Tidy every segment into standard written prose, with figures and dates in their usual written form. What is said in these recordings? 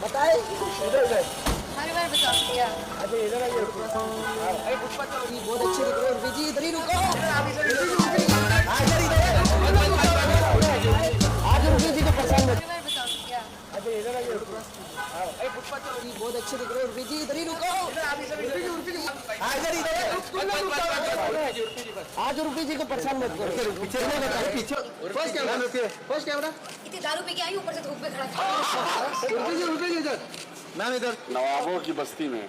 बताए इधर इधर हर बार बता दिया। अच्छा इधर आइए बहुत अच्छे दिख रहे हो उर्वी जी इधर ही रुको आज उर्वी जी को पसंद है हर बार बता दिया। अच्छा इधर आइए बहुत अच्छे दिख रहे हो उर्वी जी इधर ही रुको आज उर्वी जी को पसंद मत करो पीछे पीछे फर्स्ट कैमरा इतनी दारू पी के आई ऊपर से धूप में खड़ा था। उर्वी जी इधर मैम इधर नवाबों की बस्ती में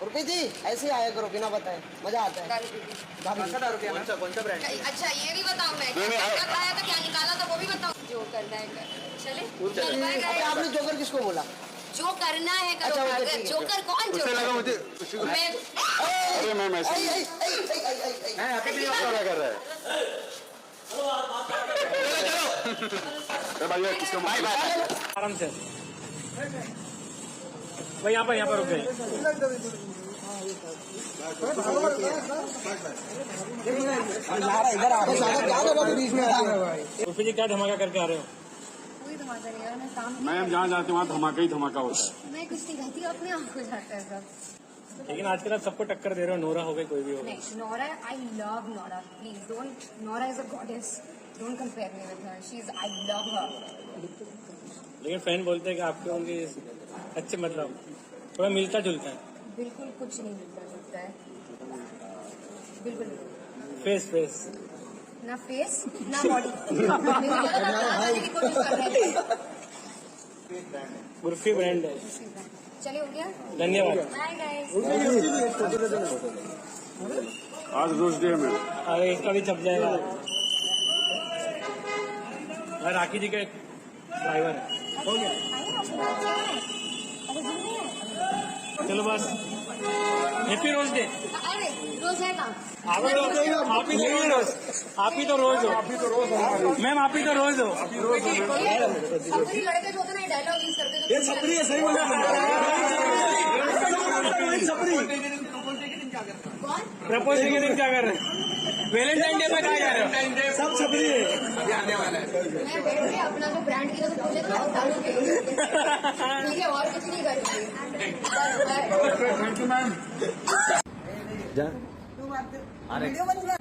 उर्वी जी ऐसे आया करो बिना बताए मजा आता है दारू पी के। कौन सा ब्रांड अच्छा ये भी बताऊं मैं नहीं, क्या खाया था क्या निकाला था वो भी बताऊं। जो करना है कर। चले चल बाय अबे गाइस। आपने जोकर किसको बोला जो करना है करो। अच्छा, अगर ठीक है। जोकर कौन जोकर मुझे मैं अरे मैम ऐसे क्या कर रहा है अरे भैया किसको बाय बाय आराम से भाई यहाँ पर रुक गए। इधर आ बीच में उर्फी जी क्या धमाका करके आ रहे हो? कोई धमाका नहीं है मैं काम मैम जहाँ जाते वहाँ धमाका ही धमाका होता है मैं कुछ नहीं कहती अपने आप हो जाता है सब। लेकिन आजकल आप सबको टक्कर दे रहे हो, नोरा हो गई कोई भी हो गई। नहीं Nora I love Nora please don't Nora is a goddess don't compare me with her she is I love हर। लेकिन फैन बोलते हैं कि आपके उनके अच्छे मतलब थोड़ा मिलता जुलता है। बिल्कुल कुछ नहीं मिलता जुलता है बिल्कुल नहीं। फेस फेस ना फेस ना बॉडी की कोशिश कर रहे हैं। उर्फी ब्रांड है। चले हो गया धन्यवाद। Bye guys. आज रोज डे में अरे इसका भी छप जाएगा। और राखी जी के ड्राइवर है। चलो बस हैप्पी रोज डे। अरे रोज है काम आप ही तो रोज हो। मैम आप ही तो रोज हो। सफरी लड़के जो होते ना डायलॉग यूज करते ये छपरी है सही बोला। कौन प्रपोज के दिन क्या कर रहे हैं? वैलेंटाइन डे में कहा जा रहे हो? सब छपरी है। मैं बैठूंगी अपना जो ब्रांड की तो मुझे तो डालूंगी ठीक है और कुछ नहीं करूंगी। वीडियो बन रहा